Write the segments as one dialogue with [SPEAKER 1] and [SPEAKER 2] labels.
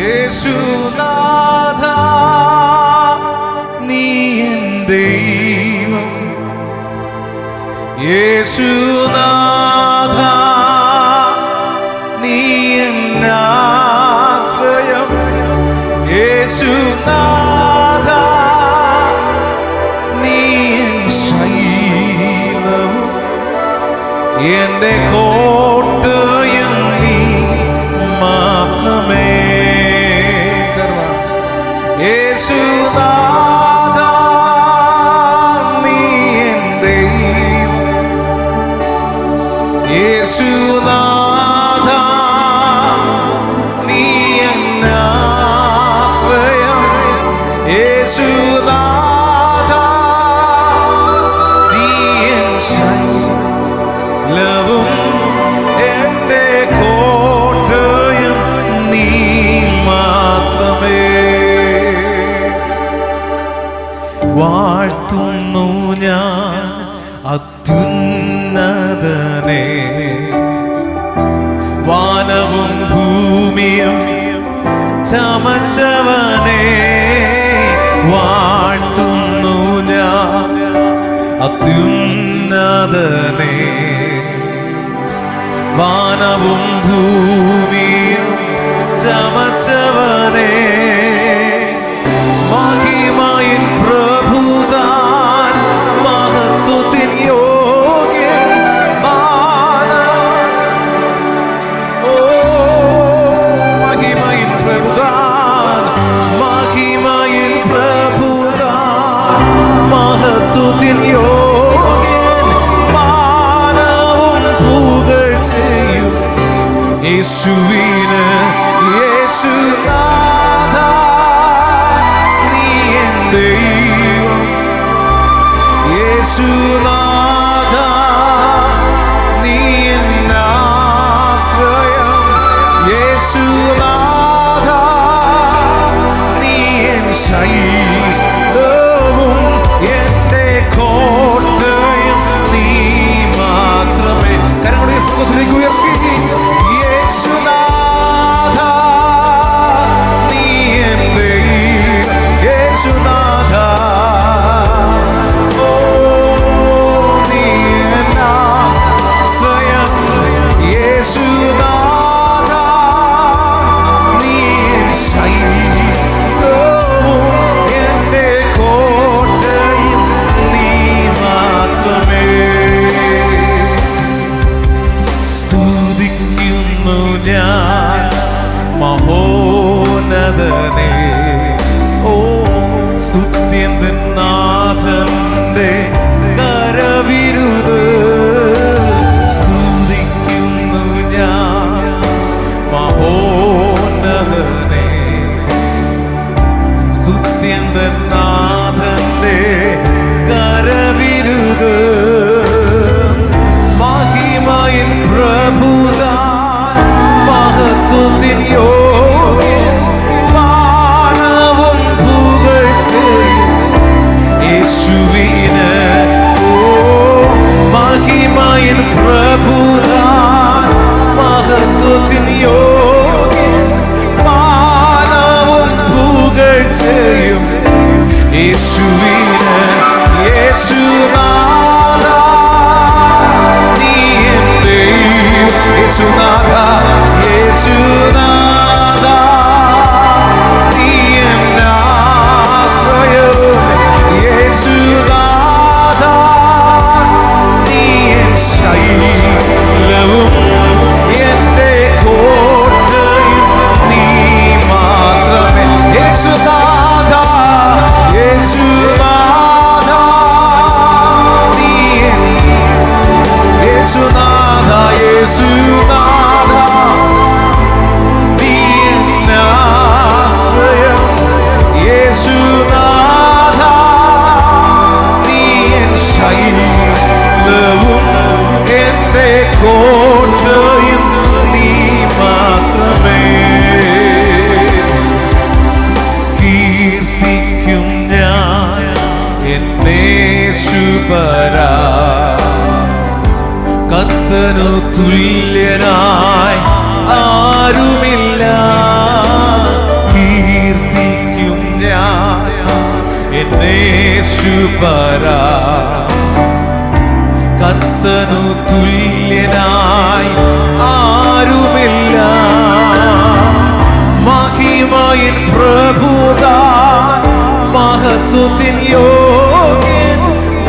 [SPEAKER 1] യേശുനാഥ നീ എൻ ദൈവം, യേശുനാഥ നീ എൻ ആശ്രയം, യേശുനാഥ നീ എൻ ശൈലവും എന്റെ കോട്ടയും നീ മാത്രമേ. യേശുനാഥ നീ എൻ ദൈവം, യേശുനാഥ നീ എൻ ആശ്രയം, യേശുനാഥ നീ എൻ ശൈലവും എന്റെ കോട്ടയും നീ മാത്രമേ. വാഴ്ത്തുന്നു ഞാൻ അത്യുന്നതനെ, വാനവും ഭൂമിയും ചമച്ചവനെ. വാഴ്ത്തുന്നു ഞാൻ അത്യുന്നതനെ, വാനവും ഭൂമിയും ചമച്ചവനെ. മഹിമയിൻ പ്രഭുതാൻ മഹത്വത്തിൻ യോഗ്യൻ മഹിമയിൻ പ്രഭുതാൻ, മഹിമയിൻ പ്രഭുതാൻ മഹത്വത്തിൻ യോഗ്യൻ മാനവും പുകഴ്ചയും യേശുവിന്. യേശുനാഥ നീ എൻ ദൈവം, യേശുനാഥ നീ എൻ ആശ്രയം, യേശുനാഥ നീ എൻ ശൈലവും എന്റെ കോട്ടയും നീ മാത്രമേ. കരങ്ങളുടെ സ്തുതിക്ക് ഉയർത്തി. യേശുനാഥ നീ എൻ ദൈവം, യേശുനാഥ നീ എൻ ആശ്രയം, യേശുനാഥ നീ എൻ ശൈലവും എന്റെ കോട്ടയും നീ മാത്രമേ. സ്തുതിക്കുന്നു ഞാൻ മഹോന്നതനെ, സ്തുത്യന്തൻ നാഥന്റെ കരവിരുത്. സ്തുതിക്കുന്നു ഞാൻ മഹോന്നതനെ, സ്തുത്യന്തൻ നാഥന്റെ കരവിരുത്. മഹിമയിൻ പ്രഭുതാൻ മഹത്വത്തിൻ യോഗ്യൻ മാനവും പുകഴ്ചയും യേശുവിന്. മഹിമയിൻ പ്രഭുതാൻ മഹത്വത്തിൻ യോഗ്യൻ മാനവും പുകഴ്ചയും യേശുവിന്. യേശുനാഥ നീ എൻ ദൈവം, യേശുനാഥ യേശുനാഥ നീ എൻ ആശ്രയം, യേശുനാഥ നീ എൻ ശൈലവും എന്റെ കോട്ടയും നീ മാത്രമേ. യേശുനാഥ യേശുനാഥ നീ എൻ യേശുനാഥ യേശുനാഥ നീ എൻ ആശ്രയം, യേശുനാഥ നീ എൻ ശൈലവും എന്റെ കോട്ടയും നീ മാത്രമേ. കീർത്തിക്കും ഞാൻ എന്നേശുപരാ, കർത്തനു തുല്യനായി ആരുമില്ല. വരാ കർത്തനു തുല്യനായി ആരുമില്ല മഹിമയിൻ പ്രഭുതാൻ മഹത്വത്തിൻ യോഗ്യൻ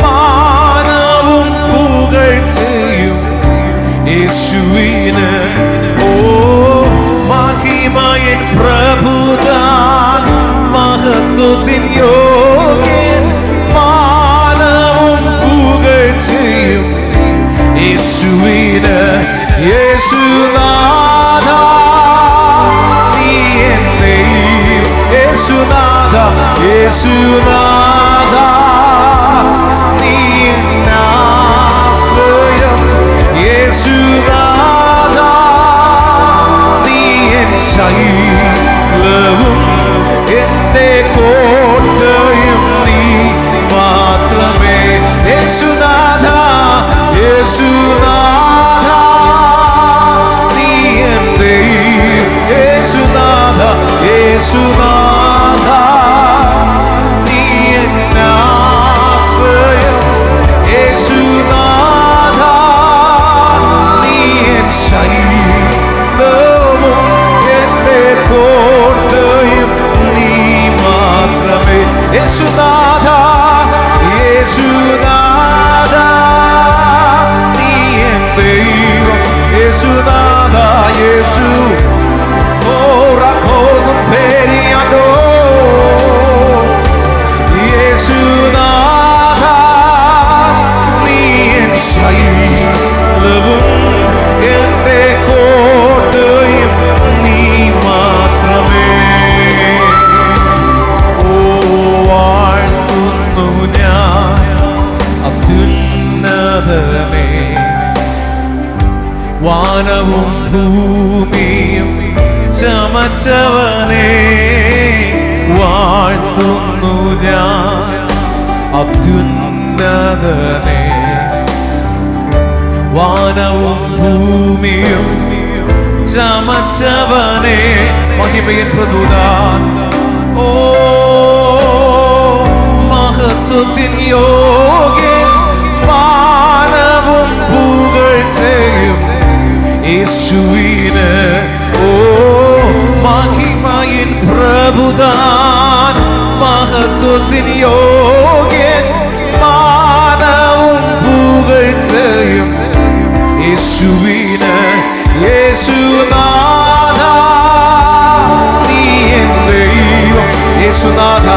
[SPEAKER 1] മാനവും പുകഴ്ചയും യേശുവിന് ഓ മഹിമയിൻ പ്രഭുതാൻ മഹത്വത്തിൻ യോഗ്യൻ മാനവും പുകഴ്ചയും യേശുവിന് യേശുനാഥ നീ എൻ ദൈവം യേശുനാഥ യേശുനാഥ നീ എൻ ആശ്രയം യേശുനാഥ നീ എൻ ശൈലവും എന്റെ കോട്ടയും നീ മാത്രമേ യേശുനാഥ യേശുനാഥ നീ എൻ ദൈവം യേശുനാഥ യേശുനാഥ നീ എൻ ആശ്രയം യേശുനാഥ നീ എൻ ശൈലവും എന്റെ കോട്ടയും നീ മാത്രമേ യേശുനാഥ യേശുനാഥ നീ എൻ ദൈവം യേശുനാഥ യേശു ഓറോസം പേരിയാണ്ടോ യേശുനാഥ നീ എൻ ശൈലവും എന്റെ കോട്ടയും നീ മാത്രമേ ഓ വാഴ്ത്തുന്നു ഞാൻ അത്യുന്നതനെ വാനവും ഭൂമിയും ചമച്ചവനെ വാഴ്ത്തുന്നു ഞാൻ അത്യുന്നതനെ വാനവും ഭൂമിയും ചമച്ചവനെ മഹിമയിൻ പ്രഭുതാൻ ഓ മഹത്വത്തിൻ യോഗ്യൻ മാനവും പുകഴ്ചയും യേശുവിന് ഓ മഹിമയിൻ പ്രഭുതാൻ മഹത്വത്തിൻ യോഗ്യൻ മാനവും പുകഴ്ചയും യേശുവിന് യേശുനാഥ നീ എൻ ദൈവം യേശുനാഥ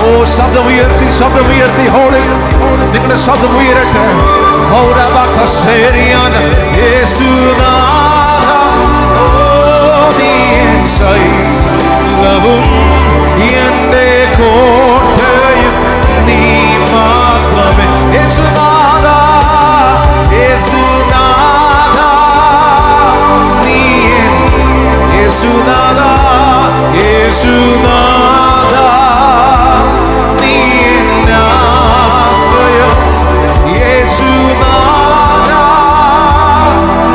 [SPEAKER 1] ഓ ശബ്ദമുയർത്തി ഹോളിൽ നിങ്ങളുടെ ശബ്ദം ഉയരട്ടെ യേശുനാഥ ഓ നീ എൻ ശൈലവും എന്റെ കോട്ടയും നീ മാത്രമേ യേശുനാഥ യേശുനാഥ നീ എൻ യേശുനാഥ യേശുനാഥ നീ എൻ ആശ്രയം യേശുനാഥ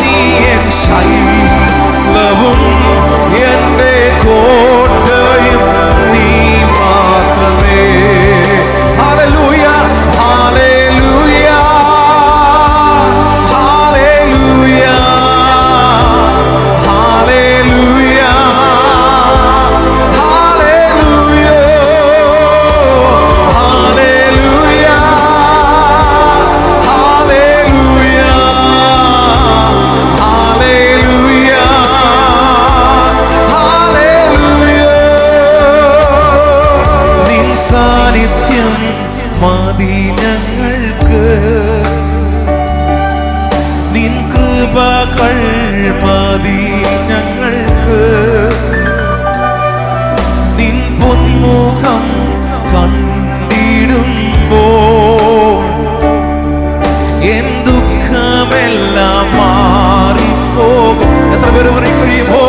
[SPEAKER 1] നീ എൻ ശൈലവും എന്റെ കോട്ടയും നീ മാത്രമേ ഹല്ലേലൂയ ഹല്ലേലൂയ ഹല്ലേലൂയ ഹല്ലേലൂയ ഹല്ലേലൂയ ഹല്ലേലൂയ ഹല്ലേലൂയ ഹല്ലേലൂയ ഹല്ലേലൂയ നിൻ സാന്നിധ്യം മതി ഞങ്ങൾക്ക് നിൻ കൃപകൾ മതി ഞങ്ങൾക്ക് നിൻ പൊന്മുഖം കണ്ടിടുമ്പോൾ എൻ ദുഃഖമെല്ലാം മാറിപ്പോകും എത്ര പേര് പറയുമോ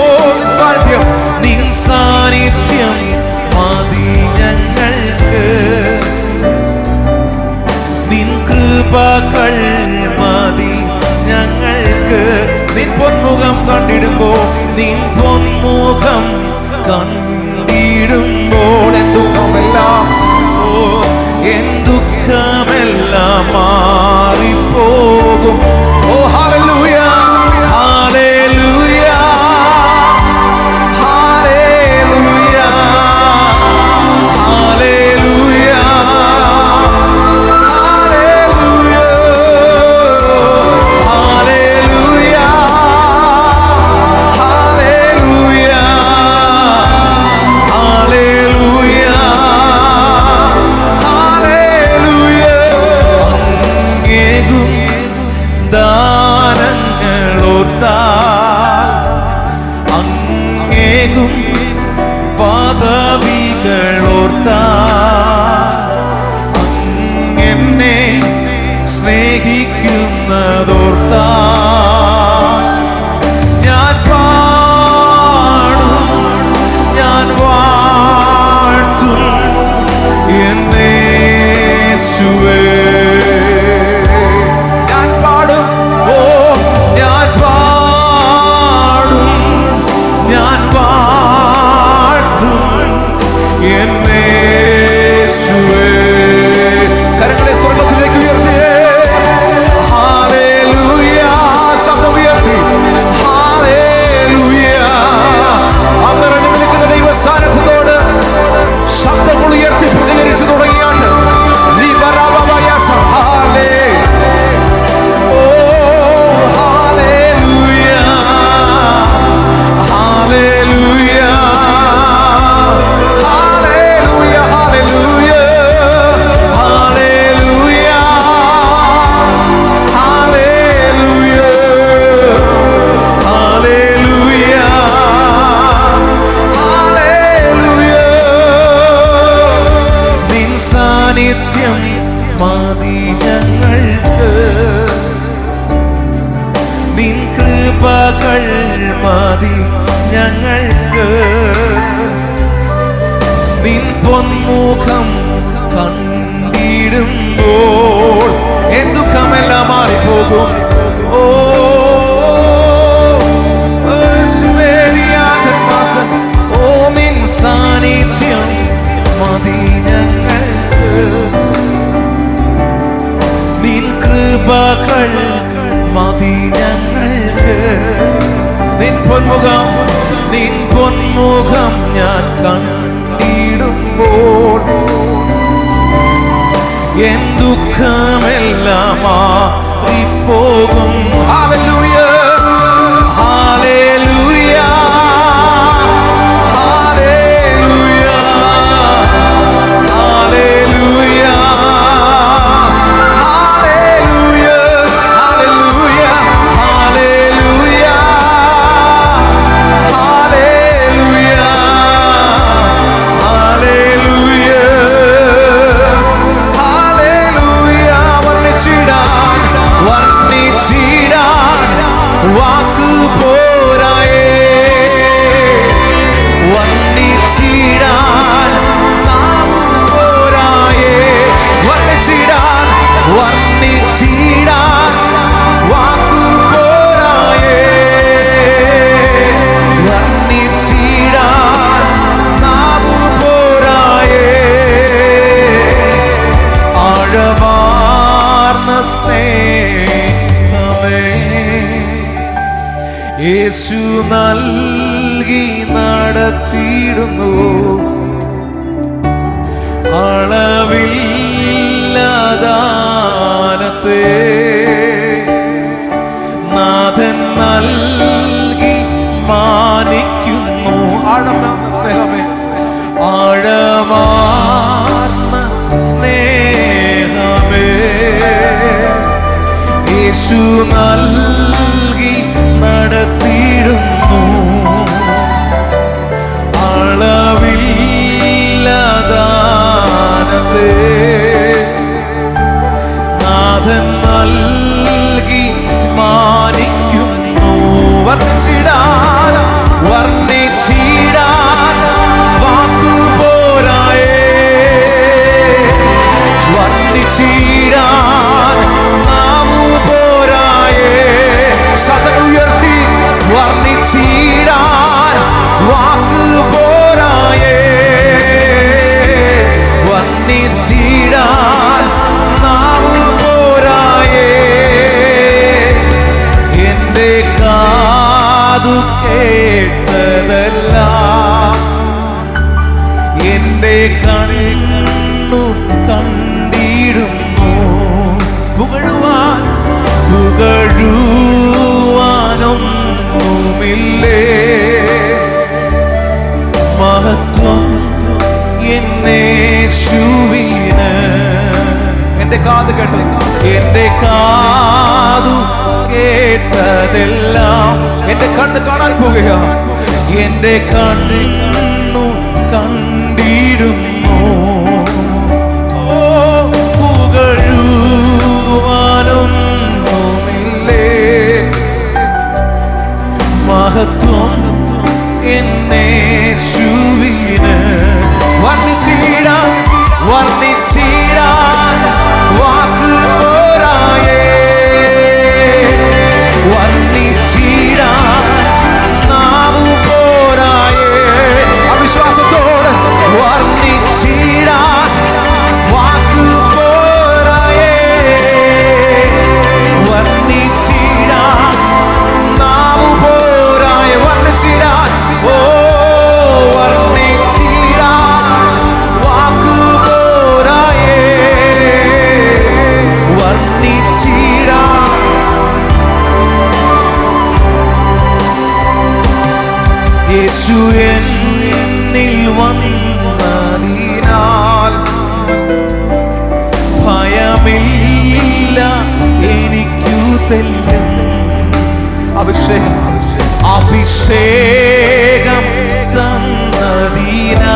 [SPEAKER 1] സാന്നിധ്യം നിൻ സാന്നിധ്യം മതി ഞങ്ങൾക്ക് നിൻ കൃപകൾ മതി ഞങ്ങൾക്ക് നിൻ പൊന്മുഖം കണ്ടിടുമ്പോൾ നിൻ പൊന്മുഖം കണ്ടിടുമ്പോൾ എൻ ദുഃഖമെല്ലാം എൻ ദുഃഖ പൊന്മുഖം കണ്ടിടുമ്പോൾ എൻ ദുഃഖമെല്ലാം മാറിപ്പോകും. ഓ ഓ നിൻ സാന്നിധ്യം മതി ഞങ്ങൾക്ക്, നിൻ കൃപകൾ മതി ഞങ്ങൾക്ക്. നിൻ പൊന്മുഖം ഞാൻ കണ്ടിടുമ്പോൾ എൻ ദുഃഖമെല്ലാം മാറിപ്പോകും. ഹല്ലേലൂയ ഹല്ലേലൂയ ഹല്ലേലൂയ ഹല്ലേലൂയ ഹല്ലേലൂയ ഹല്ലേലൂയ ഹല്ലേലൂയ ഹല്ലേലൂയ ഹല്ലേലൂയ ഹല്ലേലൂയ. വർണ്ണിച്ചിടാൻ വാക്ക് പോരായേ, വർണ്ണിച്ചിടാൻ നാമം പോരായേ. വർണ്ണിച്ചിടാൻ വാക്ക് പോരായേ, വർണ്ണിച്ചിടാൻ നാമം പോരായേ. ആഴമാർന്ന സ്നേഹമേ യേശു നൽകി നടത്തിയിടുന്നു, അളവില്ലദാനത്തെ നാഥൻ നൽകി മാനിക്കുന്നു. ആഴമാർന്ന സ്നേഹമേ, ആഴമാർന്ന സ്നേഹമേ യേശു നൽകി നടത്തിയിടുന്നു, അളവില്ലദാനത്തെ നാഥൻ നൽകി മാനിക്കുന്നു. വർണ്ണിച്ചിടാൻ വാക്കു പോരായേ, വർണ്ണിച്ചിടാൻ നാമു പോരായേ. സദാ ഉയർത്തി വർണ്ണിച്ചിടാൻ വാക്ക് പോരായേ, വർണ്ണിച്ചിടാൻ നാമു പോരായേ. എന്റെ കാതു കേട്ടതല്ല, എന്റെ കണ്ണു കണ്ടിടുന്നു. പുകഴുവാനൊന്നുമില്ലേ, മഹത്വം എന്നേശുവിന്. എന്റെ കാതു കേട്ടതെല്ലാം എന്റെ കണ്ണ് കാണാൻ പോകുക, എന്റെ കണ്ണു കണ്ടിടുന്നു. ഓ പുകഴുവാനൊന്നുമില്ലേ, മഹത്വം എന്നേശുവിന്. വർണ്ണിച്ചിടാൻ വാക്ക് പോരായേ, വർണ്ണിച്ചിടാൻ നാമു പോരായേ. അവിശ്വാസത്തോടെ വർണ്ണിച്ചിടാൻ വാക്ക് പോരായേ, വർണ്ണിച്ചിടാൻ നാമു പോരായേ. വർണ്ണിച്ചിടാൻ വർണ്ണിച്ചിടാൻ വാക്ക് പോരായേ, വർണ്ണിച്ചിടാൻ. യേശു എന്നിൽ വന്നതിനാൽ ഭയമില്ല എനിക്കു തെല്ലും. അഭിഷേകം തന്നതിനാൽ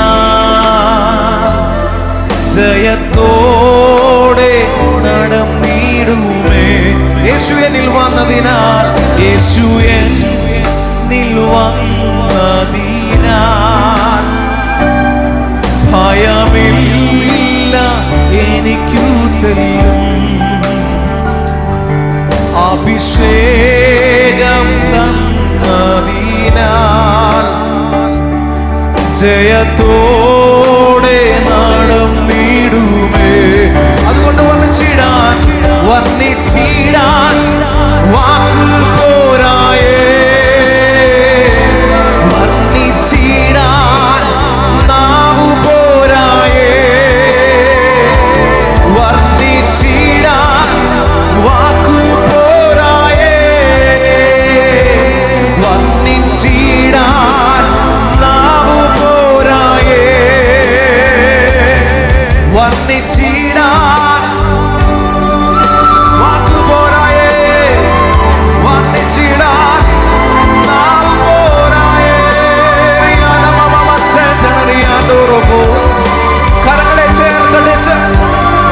[SPEAKER 1] ജയത്തോടെ നടന്നിടുമേ. യേശു എന്നിൽ വന്നതിനാൽ, യേശു എന്നിൽ വന്നതിനാൽ ഭയമില്ല ജയത്തോടെ നടന്നിടുമേ. അതുകൊണ്ട് വർണ്ണിച്ചിടാൻ വാക്ക് പോരായേ, വർണ്ണിച്ചിടാൻ നാവു പോരായേ, വർണ്ണിച്ചിടാൻ വാക്കു പോരായേ, വർണ്ണിച്ചിടാൻ നാവു പോരായേ, വർണ്ണിച്ചിടാൻ വാക്കു പോരായേ, വർണ്ണിച്ചിടാൻ നാവു പോരായേ. കരങ്ങളെ ചേർത്തടിച്ച്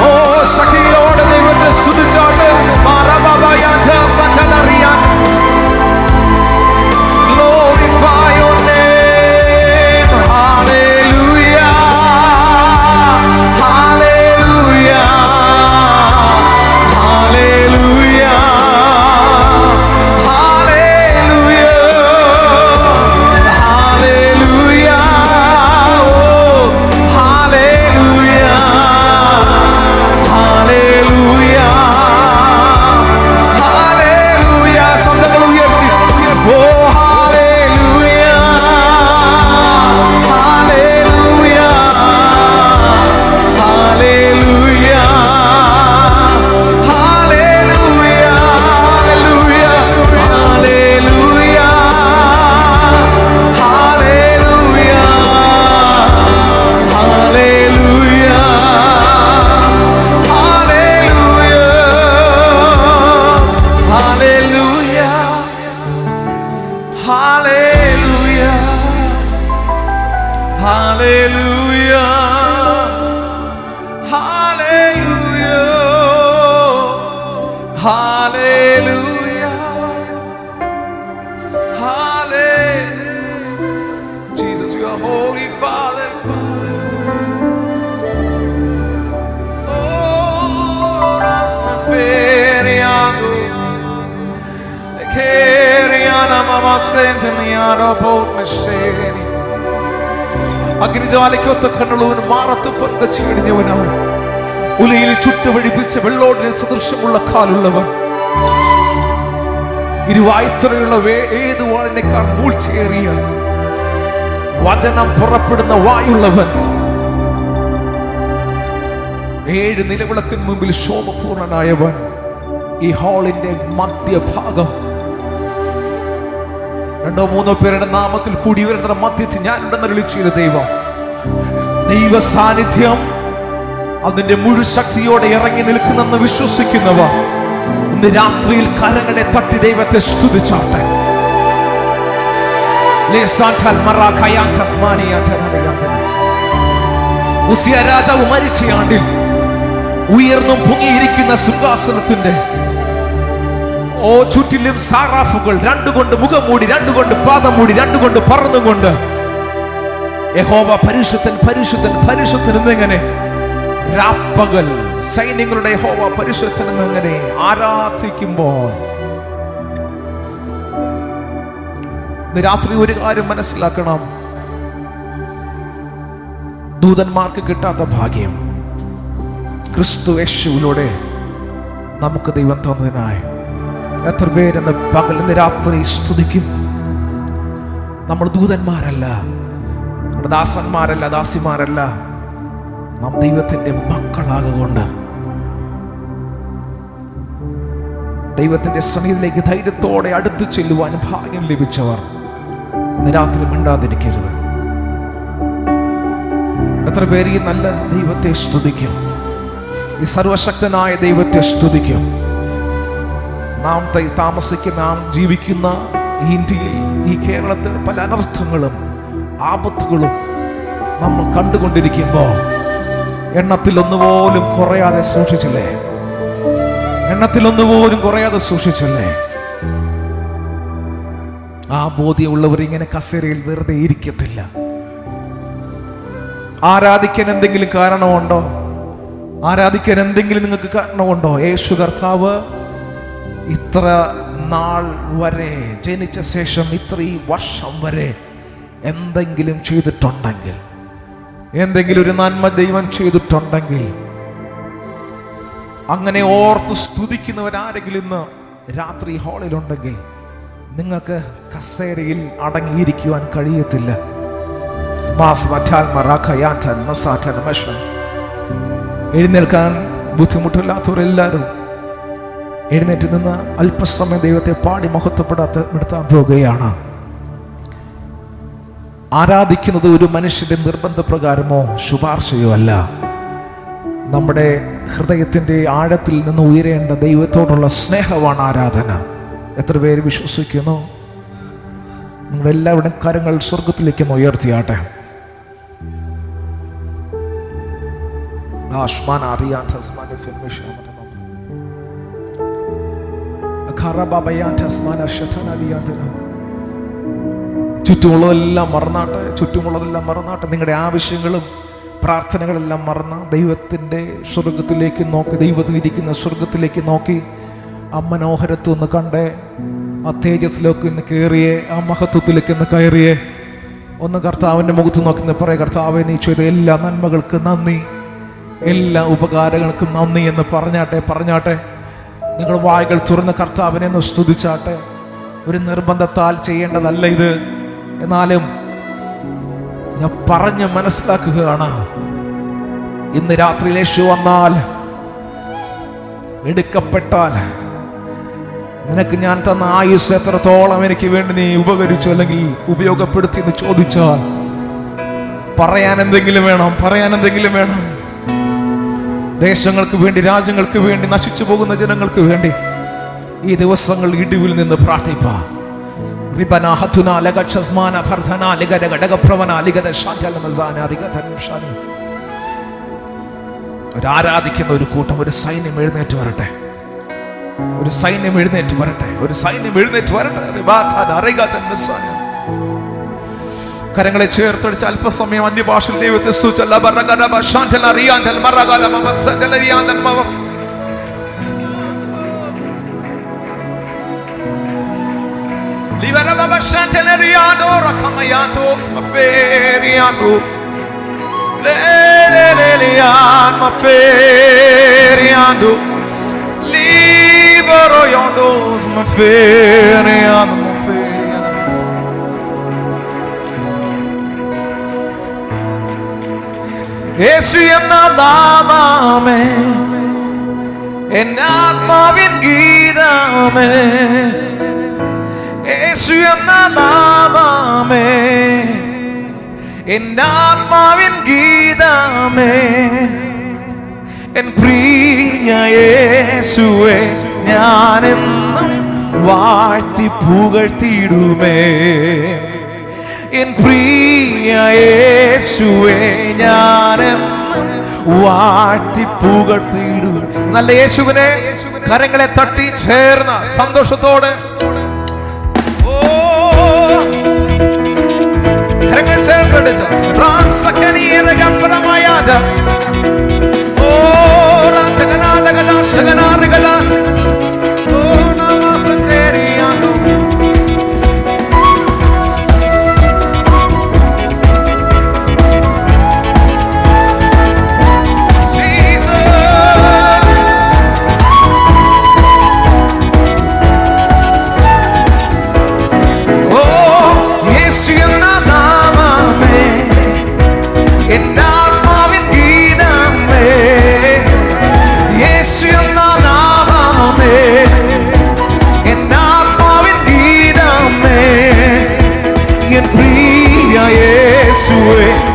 [SPEAKER 1] ഓ ശക്തിയോടെ ദൈവത്തെ സ്തുതിച്ചാട്ട് glorify your name. Hallelujah, hallelujah, hallelujah, hallelujah, hallelujah, oh hallelujah, hallelujah, hallelujah. ശബ്ദങ്ങൾ ഉയർത്തി ഓ hallelujah, hallelujah, hallelujah, hallelujah, hallelujah, hallelujah, hallelujah, hallelujah, hallelujah, hallelujah, hallelujah, hallelujah, hallelujah, hallelujah. Jesus, you are holy, Father. Oh, Rasma Feriando, Keriana Mama Senteniano Boat Machine. അഗ്നിജ്വാലയ്ക്കൊത്ത കണ്ണുള്ളവനും മാറത്ത് പങ്കച്ചു കഴിഞ്ഞവനാണ്. ഉലയിൽ ചുട്ടുപിടിപ്പിച്ച വെള്ളോടിന് സദൃശമുള്ള കാലുള്ളവൻ, ഇരുവായ്ത്തറയുള്ള ഏത് വാളിനേക്കാൾ മൂർച്ചയേറിയ വചനം പുറപ്പെടുന്ന വായുള്ളവൻ, 7 നിലവിളക്കിന് മുമ്പിൽ ശോഭപൂർണനായവൻ, ഈ ഹാളിന്റെ മധ്യഭാഗം 2-3 പേരുടെ നാമത്തിൽ കൂടി ഇവരുടെ മധ്യത്തിൽ ഞാൻ ഉണ്ടെന്ന് വിളിച്ച ദൈവം, ദൈവ സാന്നിധ്യം അതിന്റെ മുഴു ശക്തിയോടെ ഇറങ്ങി നിൽക്കുന്നെന്ന് വിശ്വസിക്കുന്നവർ ഇന്ന് രാത്രിയിൽ കരങ്ങളെ തട്ടി ദൈവത്തെ സ്തുതിച്ചാട്ടെ. ഉസിയ രാജാവ് മരിച്ച ആണ്ടിൽ ഉയർന്നും പൊങ്ങിയിരിക്കുന്ന സിംഹാസനത്തിന്റെ ചുറ്റിലും സാറാഫുകൾ 2 കൊണ്ട് മുഖം മൂടി, 2 കൊണ്ട് പാദം മൂടി, 2 കൊണ്ട് പറന്നുകൊണ്ട് യഹോവ പരിശുദ്ധൻ പരിശുദ്ധൻ പരിശുദ്ധൻ എന്നിങ്ങനെ രാപ്പകൽ സൈന്യങ്ങളുടെ യഹോവ പരിശുദ്ധൻ എന്നിങ്ങനെ ആരാധിക്കുമ്പോൾ രാത്രി ഒരു കാര്യം മനസ്സിലാക്കണം. ദൂതന്മാർക്ക് കിട്ടാത്ത ഭാഗ്യം ക്രിസ്തു യേശുവിലൂടെ നമുക്ക് ദൈവം തന്നതിനായി എത്ര പേരെന്ന് പകലിന്ന് രാത്രി സ്തുതിക്കും. നമ്മൾ ദൂതന്മാരല്ല, നമ്മുടെ ദാസന്മാരല്ല, ദാസിമാരല്ല, നാം ദൈവത്തിന്റെ മക്കളാകൊണ്ട് ദൈവത്തിന്റെ സന്നിധിയിലേക്ക് ധൈര്യത്തോടെ അടുത്ത് ചെല്ലുവാൻ ഭാഗ്യം ലഭിച്ചവർ ഇന്ന് രാത്രി മിണ്ടാതിരിക്കരുത്. എത്ര പേര് ഈ നല്ല ദൈവത്തെ സ്തുതിക്കും, ഈ സർവശക്തനായ ദൈവത്തെ സ്തുതിക്കും. നാം താമസിക്കുന്ന, നാം ജീവിക്കുന്ന ഈ ഇന്ത്യയിൽ, ഈ കേരളത്തിൽ പല അനർത്ഥങ്ങളും ആപത്തുകളും നമ്മൾ കണ്ടുകൊണ്ടിരിക്കുമ്പോൾ എണ്ണത്തിൽ ഒന്നുപോലും കുറയാതെ സൂക്ഷിച്ചില്ലേ? എണ്ണത്തിൽ ഒന്നുപോലും കുറയാതെ സൂക്ഷിച്ചില്ലേ? ആ ബോധ്യമുള്ളവർ ഇങ്ങനെ കസേരയിൽ വെറുതെ ഇരിക്കത്തില്ല. ആരാധിക്കാൻ എന്തെങ്കിലും കാരണമുണ്ടോ? ആരാധിക്കാൻ എന്തെങ്കിലും നിങ്ങൾക്ക് കാരണമുണ്ടോ? യേശു കർത്താവ് ഇത്ര നാൾ വരെ, ജനിച്ച ശേഷം ഇത്രയും വർഷം വരെ എന്തെങ്കിലും ചെയ്തിട്ടുണ്ടെങ്കിൽ, എന്തെങ്കിലും ഒരു നന്മ ദൈവം ചെയ്തിട്ടുണ്ടെങ്കിൽ, അങ്ങനെ ഓർത്ത് സ്തുതിക്കുന്നവരാരെങ്കിലും ഇന്ന് രാത്രി ഹാളിലുണ്ടെങ്കിൽ നിങ്ങൾക്ക് കസേരയിൽ അടങ്ങിയിരിക്കുവാൻ കഴിയത്തില്ല. എഴുന്നേൽക്കാൻ ബുദ്ധിമുട്ടില്ലാത്തവരെല്ലാവരും എഴുന്നേറ്റ് നിന്ന് അല്പസമയം ദൈവത്തെ പാടി മഹത്വപ്പെടുത്താൻ പോകുകയാണ്. ആരാധിക്കുന്നത് ഒരു മനുഷ്യന്റെ നിർബന്ധപ്രകാരമോ ശുപാർശയോ അല്ല. നമ്മുടെ ഹൃദയത്തിന്റെ ആഴത്തിൽ നിന്ന് ഉയരേണ്ട ദൈവത്തോടുള്ള സ്നേഹമാണ് ആരാധന. എത്ര പേര് വിശ്വസിക്കുന്നു? നിങ്ങളെല്ലാവരുടെയും കരങ്ങൾ സ്വർഗത്തിലേക്ക് ഉയർത്തിയാട്ടെ. ചുറ്റുമുള്ളതെല്ലാം മറന്നാട്ടെ. നിങ്ങളുടെ ആവശ്യങ്ങളും പ്രാർത്ഥനകളെല്ലാം മറന്ന ദൈവത്തിൻ്റെ സ്വർഗത്തിലേക്ക് നോക്കി, ദൈവത്തിൽ ഇരിക്കുന്ന സ്വർഗത്തിലേക്ക് നോക്കി ആ മനോഹരത്വം ഒന്ന് കണ്ടേ, ആ തേജസ്സിലേക്ക് ഒന്ന് കയറിയേ, ആ മഹത്വത്തിലേക്ക് ഒന്ന് കയറിയേ. ഒന്ന് കർത്താവിൻ്റെ മുഖത്ത് നോക്കി പറയാം, കർത്താവേ നീ ചെയ്ത എല്ലാ നന്മകൾക്ക് നന്ദി, എല്ലാ ഉപകാരങ്ങൾക്കും നന്ദി എന്ന് പറഞ്ഞാട്ടെ. നിങ്ങൾ വായ്കൾ തുറന്ന് കർത്താവിനെ ഒന്ന് സ്തുതിച്ചാട്ടെ. ഒരു നിർബന്ധത്താൽ ചെയ്യേണ്ടതല്ല ഇത്. എന്നാലും ഞാൻ പറഞ്ഞ് മനസ്സിലാക്കുകയാണ്, ഇന്ന് രാത്രിയിൽ യേശു വന്നാൽ, എടുക്കപ്പെട്ടാൽ, നിനക്ക് ഞാൻ തന്ന ആയുസ് എത്രത്തോളം എനിക്ക് വേണ്ടി നീ ഉപകരിച്ചു അല്ലെങ്കിൽ ഉപയോഗപ്പെടുത്തി എന്ന് ചോദിച്ചാൽ പറയാൻ എന്തെങ്കിലും വേണം. ദേശങ്ങൾക്ക് വേണ്ടി, രാജ്യങ്ങൾക്ക് വേണ്ടി, നശിച്ചു പോകുന്ന ജനങ്ങൾക്ക് വേണ്ടി ഈ ദിവസങ്ങൾ ഇടിവിൽ നിന്ന് പ്രാർത്ഥിപ്പാം. ആരാധിക്കുന്ന ഒരു കൂട്ടം, ഒരു സൈന്യം എഴുന്നേറ്റ് വരട്ടെ. കരങ്ങളെ ചേർത്തടിച്ച് അല്പസമയം അന്യഭാഷയിൽ ദൈവത്തെ സ്തുതിച്ച് യേശു എന്ന നാമമേ എന്നാത്മാവിൻ ഗീതമേ, യേശു എന്ന നാമമേ എന്നാത്മാവിൻ ഗീതമേ, എൻ പ്രിയ യേശുവേ ഞാനെന്നും വാഴ്ത്തി പുകഴ്ത്തിടുമേ. എൻ പ്രിയ യേശുവേ ഞാനെന്നും വാഴ്ത്തി പുകഴ്ത്തിടും. നല്ല യേശുവിനെ കരങ്ങളെ തട്ടി ചേർന്ന സന്തോഷത്തോടെ കരങ്ങൾ ചേർത്തടിച്ച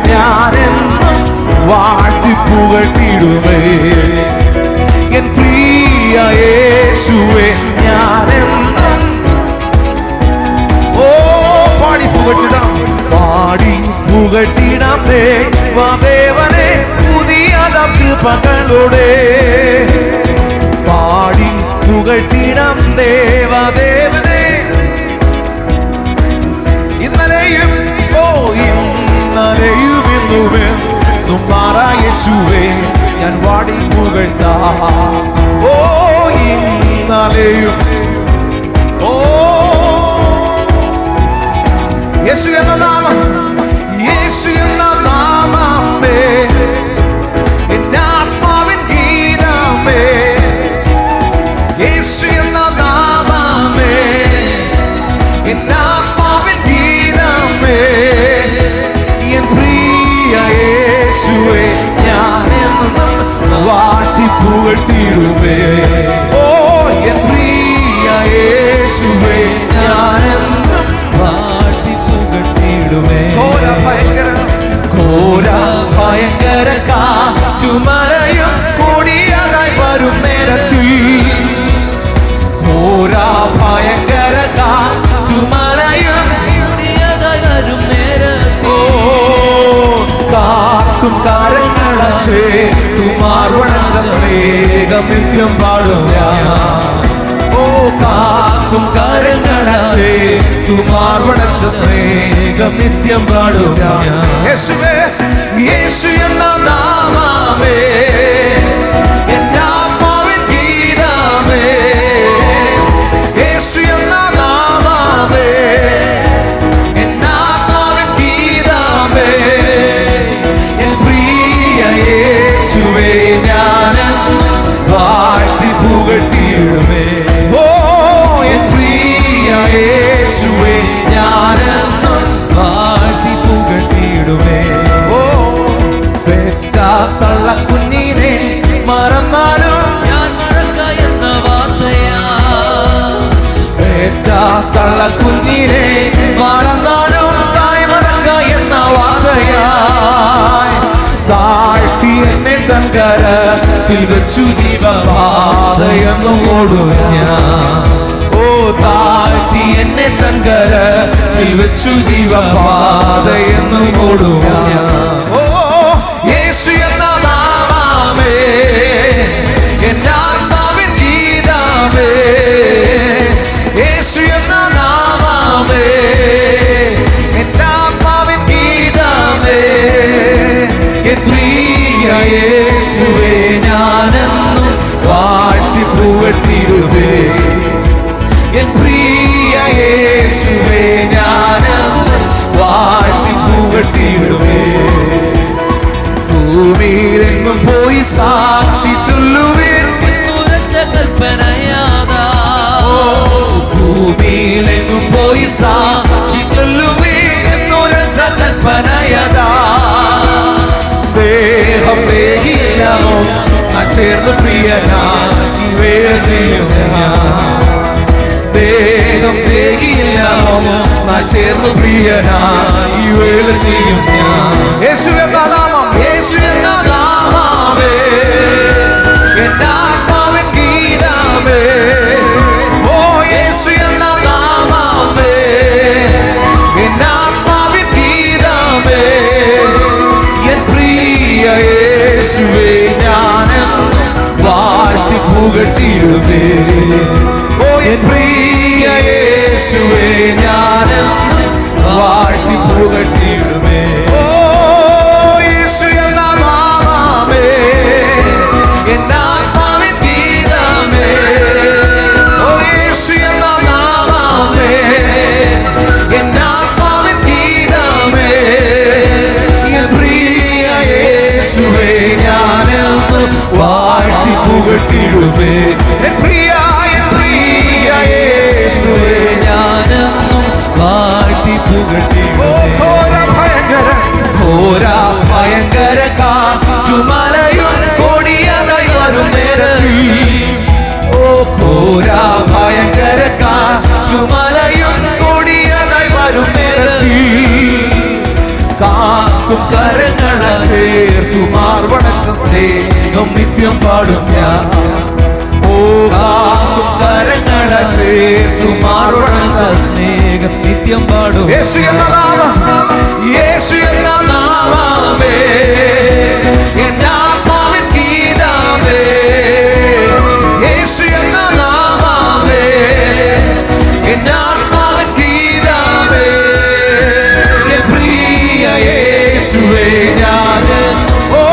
[SPEAKER 1] ഞാനെന്നും വാഴ്ത്തി പുകഴ്ത്തിടുമേ. എൻ പ്രിയ യേശുവേ ഞാനെന്നും പാടി പുകഴ്ത്തിടാം ദേവനെ പുതിയ കൃപകളോടെ. പാടി പുകഴ്ത്തിടാം ദേവനെ ഇന്നലെയും ഇന്നുമെന്നും മാറാ യേശുവേ ഞാൻ വാടി പുകഴ്ത്താം. ഇന്നലെയും യേശു എന്ന നാമം, യേശു എന്ന നാമമേ എന്റെ ആത്മാവിൻ ഗീതമേ, യേശു എന്ന നാമമേ എന്റെ ആത്മാവിൻ ഗീതമേ, എൻ പ്രിയ യേശുവേ ഞാനെന്നും വാഴ്ത്തി പുകഴ്ത്തിയിടുമേ. ഓ എൻ പ്രിയ യേശുവേ ഞാനെന്നും വാഴ്ത്തി പുകഴ്ത്തിയിടുമേ. ഘോര ഭയങ്കര കാറ്റുമഴയും കൂടിയതായി വരും നേരത്തിൽ, ഘോര ഭയങ്കര കാറ്റുമഴയും കൂടിയതായി വരും നേരത്തിൽ, കാക്കും കരങ്ങളെ ചേർത്തുമാർവണച്ച സ്നേഹം നിത്യം പാടും ഞാൻ. ഓ കാക്കും കരങ്ങളെ ചേർത്തുമാർവണച്ച സ്നേഹം നിത്യം പാടും ഞാൻ. യേശുവേ, യേശു എന്ന നാമമേ എന്റെ ആത്മാവിൻ ഗീതമേ, യേശു എന്ന നാമമേ എന്റെ ആത്മാവിൻ ഗീതമേ, എൻ പ്രിയ യേശുവേ ഞാനെന്നും വാഴ്ത്തി പുകഴ്ത്തിയിടുമേ. ഓ എൻ പ്രിയ യേശുവേ ഞാനെന്നും വാഴ്ത്തി പുകഴ്ത്തിയിടുമേ. ഓ പെറ്റ തള്ളക്കുഞ്ഞിനെ മറന്നാലും ഞാൻ മറക്ക എന്ന വാർത്തയാ, പെറ്റ തള്ളക്കുഞ്ഞിനെ മറന്നാലും തായ് മറക്ക എന്ന വാർത്തയായി, താഴ്ത്തി എന്നെ തൻ കരത്തിൽ വെച്ചു ജീവപാതയെന്നും ഓടും ഞാൻ. ഓ താഴ്ത്തി എന്നെ തൻ കരത്തിൽ വെച്ചു ജീവപാതയെന്നും ഓടും ഞാൻ. ഓ യേശു എന്ന നാമമേ എന്റെ ആത്മാവിൻ ഗീതമേ, യേശു എന്ന നാമമേ എന്റെ ആത്മാവിൻ ഗീതമേ, എൻ പ്രിയ യേശുവേ ഞാനെന്നും വാഴ്ത്തി പുകഴ്ത്തിയിടുമേ. എൻ പ്രിയ യേശുവേ ഞാനെന്നും വാഴ്ത്തി പുകഴ്ത്തിയിടുമേ. ഭൂമിയിലെങ്ങും പോയി സാക്ഷി ചൊല്ലുവിൻ എന്നുരച്ച കൽപ്പനയാതാ. ഭൂമിയിലെങ്ങും പോയി സാക്ഷി ചൊല്ലുവിൻ എന്നുരച്ച കൽപ്പനയാതാ. ദേഹം ദേഹിയില്ലാമോ ചേർന്ന് പ്രിയനായി വേല ചെയ്യും ഞാൻ. ദേഹം ദേഹിയില്ലാമോ ചേർന്ന് പ്രിയനായി വേല ചെയ്യും ഞാൻ. യേശു എന്ന നാമം, യേശു എന്ന നാമമേ എന്റെ ആത്മാവിൻ ഗീതമേ. ഓ യേശു എന്ന നാമമേ എന്റെ ആത്മാവിൻ ഗീതമേ, എൻ പ്രിയ യേശുവേ ഞാനെന്നും വാഴ്ത്തി പുകഴ്ത്തിയിടുമേ. ഓ എൻ പ്രിയ യേശുവേ ഞാനെന്നും വാഴ്ത്തി പുകഴ്ത്തിയിടുമേ. ഓ യേശു എന്ന നാമമേ എന്റെ ആത്മാവിൻ ഗീതമേ, ഓ യേശു എന്ന നാമമേ എന്റെ ആത്മാവിൻ ഗീതമേ, എൻ പ്രിയ യേശുവേ ഞാനെന്നും വാഴ്ത്തി പുകഴ്ത്തിയിടുമേ. എൻ പ്രിയ യേശുവേ ഞാനെന്നും വാഴ്ത്തി പുകഴ്ത്തിയിടുമേ. ഘോര ഭയങ്കര കാറ്റുമലയും കൊടിയതായി വരും നേരത്തിൽ, ഓ ഘോര ഭയങ്കര കാറ്റുമലയും കൊടിയതായി വരും നേരത്തിൽ, കാക്കും കരങ്ങളെ ചേർത്തു മാർവണച്ച സ്നേഹം നിത്യം പാടും ഞാൻ. ഓ കാക്കും കരങ്ങളെ ചേർത്തു മാർവണച്ച സ്നേഹം നിത്യം പാടും. യേശു എന്ന നാമം, യേശു എന്ന നാമമേ എന്റെ ആത്മാവിൻ ഗീതമേ, യേശു എന്ന നാമമേ എന്റെ ആത്മാവിൻ ഗീതമേ, എൻ പ്രിയ യേശുവേ ഞാന്. ഓ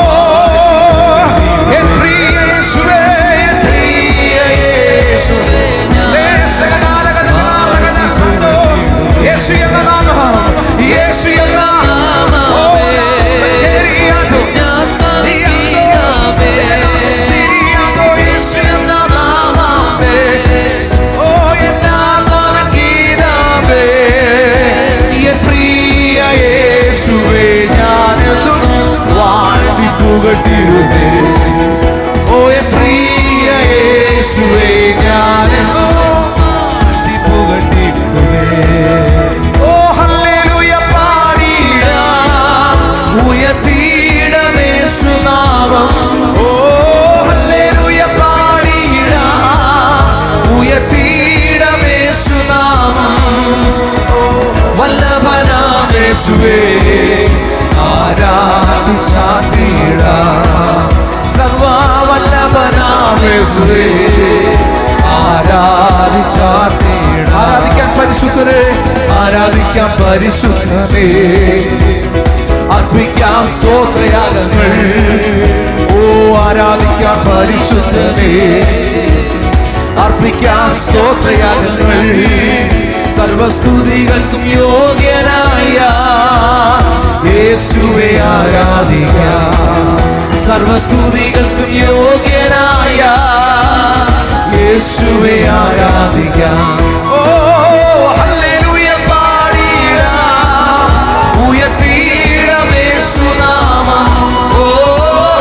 [SPEAKER 1] എൻ പ്രിയ യേശുവേ, എൻ പ്രിയ യേശുവേ യേശു എന്ന നാമം, പുകഴ്ത്തിടുവേ. ഓ എൻ പ്രിയ യേശുവേ ഞാനെന്നോ വാഴ്ത്തി പുകഴ്ത്തിടുവേ. ഓ ഹല്ലേലൂയ പാടിടാം ഉയർത്തിയിടമേ യേശുനാമം. ഓ ഹല്ലേലൂയ പാടിടാം ഉയർത്തിയിടമേ യേശുനാമം. വല്ലഭനാം യേശുവേ ആരാധിച്ചാത്തിടാം. സർവ്വവല്ലഭനാം യേശുവേ ആരാധിച്ചാത്തിടാം. ആരാധിക്കാൻ പരിശുദ്ധനെ, ആരാധിക്കാൻ പരിശുദ്ധനെ, അർപ്പിക്കാം സ്തോത്രയാഗങ്ങൾ. ഓ ആരാധിക്കാം പരിശുദ്ധനെ, അർപ്പിക്കാം സ്തോത്രയാഗങ്ങൾ. സർവസ്തുതികൾക്കും യോഗ്യനായ യേശുവേ ആരാധിക്കാം. സർവസ്തുതികൾക്കും യോഗ്യനായ യേശുവേ ആരാധിക്കാം. ഓ ഹല്ലേലൂയ പാടിടാം ഉയർത്തിയിടാം യേശുനാമം. ഓ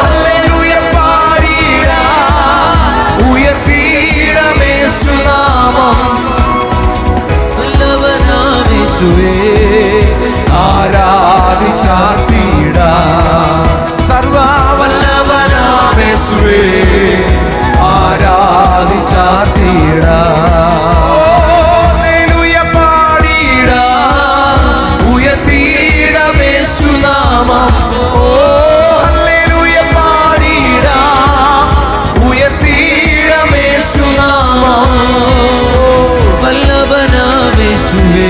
[SPEAKER 1] ഹല്ലേലൂയ പാടിടാം ഉയർത്തിയിടാം യേശുനാമം. വല്ലഭനാം യേശുവേ ആരാധിച്ചാത്തിടാം. സർവ്വവല്ലഭനാം യേശുവേ ആരാധിച്ചാത്തിടാം. ഹല്ലേലൂയ പാടിടാം ഉയർത്തിയിടാം യേശുനാമം. ഓ ഹല്ലേലൂയ പാടിടാം ഉയർത്തിയിടാം യേശുനാമം. വല്ലഭനാം യേശുവേ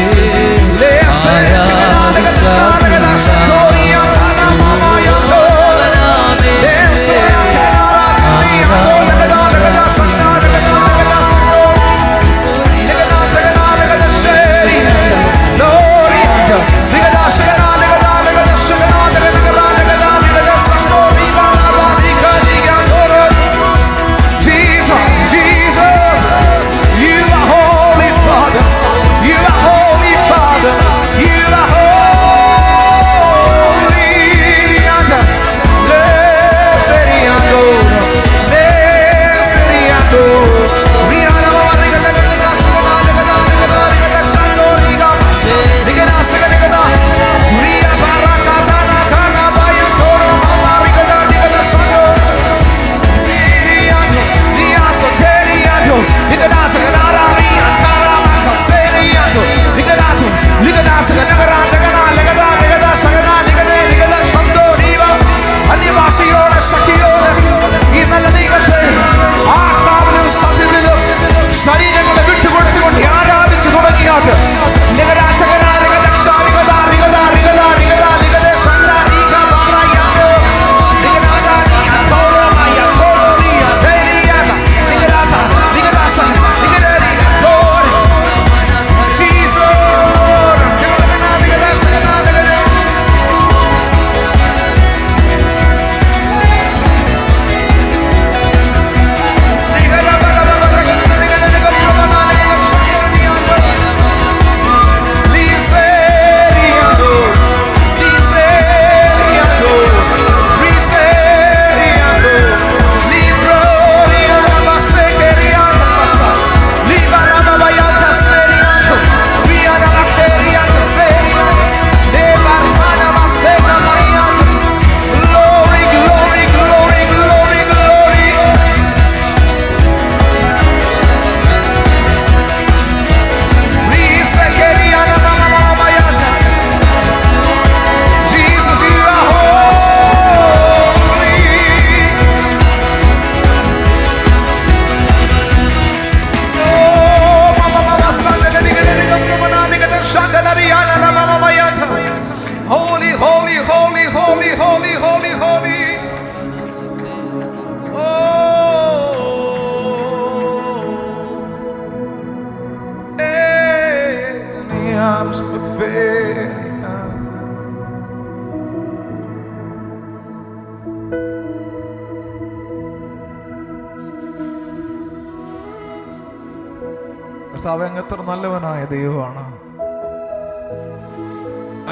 [SPEAKER 2] കർത്താവേ, അങ്ങ് എത്ര നല്ലവനായ ദൈവമാണ്,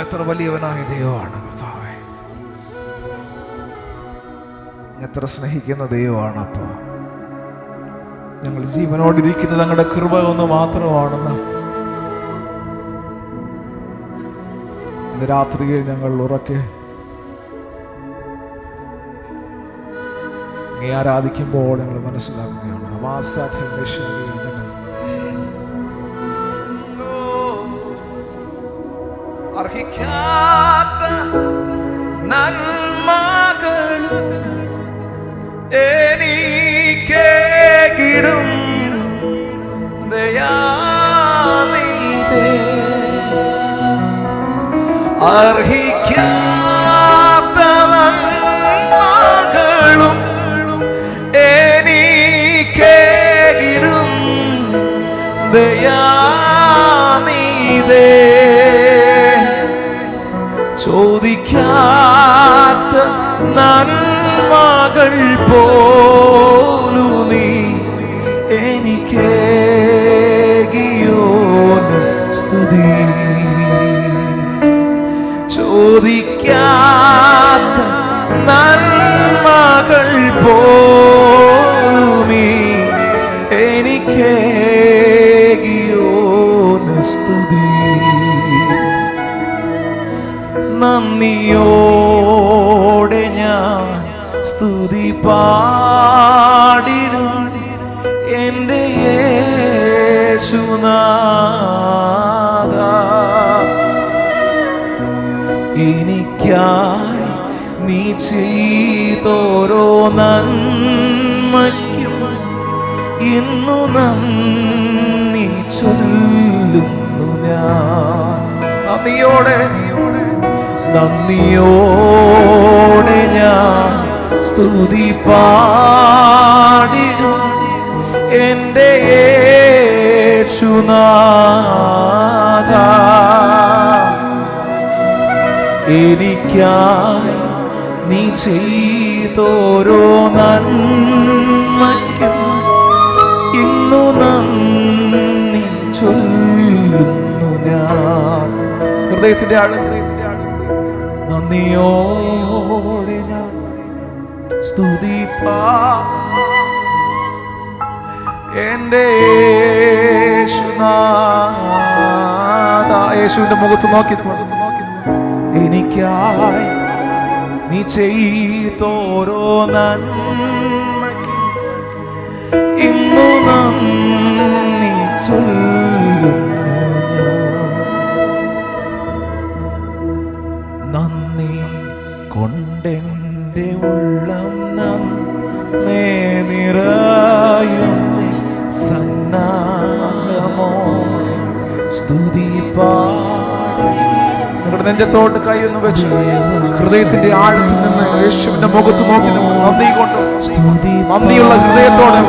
[SPEAKER 2] എത്ര വലിയവനായ ദൈവമാണ് കർത്താവേ. എത്ര സ്നേഹിക്കുന്ന ദൈവമാണ്. അപ്പ ഞങ്ങൾ ജീവനോടിരിക്കുന്നത് അങ്ങയുടെ കൃപ ഒന്ന് മാത്രമാണെന്ന് ഇന്ന് രാത്രിയിൽ ഞങ്ങൾ ഉറക്കെ നീ ആരാധിക്കുമ്പോൾ ഞങ്ങൾ മനസ്സിലാക്കുകയാണ്. അർഹിക്കാത്ത നന്മകളും എനിക്കേകിടും ദയാനിധേ, അർഹിക്കാത്ത നന്മകളും എനിക്കേകിടും ദയാനിധേ, ചോദിക്കാത്ത നന്മകൾ പോലും നീ എനിക്കേകിയോന് സ്തുതി, ചോദിക്കാത്ത നന്മകൾ പോലും നീ എനിക്കേകിയോന് സ്തുതി. നന്ദിയോടെ ഞാൻ സ്തുതി പാടിടും എൻ്റെ യേശുനാഥ, എനിക്കായി നീ ചെയ്തോരോ നന്മയ്ക്കും ഇന്നു നന്ദി ചൊല്ലുന്നു ഞാൻ. നന്ദിയോടെ ഞാൻ സ്തുതി പാടിടും എൻ്റെ യേശുനാഥ, എനിക്കായി നീ ചെയ്തോരോ നന്മയ്ക്കും ഇന്നു നന്ദി ചൊല്ലുന്നു ഞാൻ. ഹൃദയത്തിന്റെ ആഴത്തിൽ നന്ദിയോടെ ഞാൻ സ്തുതി എൻ്റെ യേശുനാഥ, യേശുവിന്റെ മുഖത്ത് നോക്കി എനിക്കായി നീ ചെയ്തോരോ നന്മയ്ക്ക് ഇന്നു നന്ദി ചൊല്ലുന്നു. നന്ദി കൊണ്ടെൻ്റെ ഉള്ളം നന്നേ നിറയുന്നേ, സന്നാഹമോടെ സ്തുതി പാടി. നിങ്ങളുടെ നെഞ്ചത്തോട്ട് കൈയൊന്ന് വെച്ച് ഹൃദയത്തിന്റെ ആഴത്തിൽ നിന്ന് യേശുവിന്റെ മുഖത്ത് നോക്കി നന്ദി കൊണ്ട് നന്ദിയുള്ള ഹൃദയത്തോടെ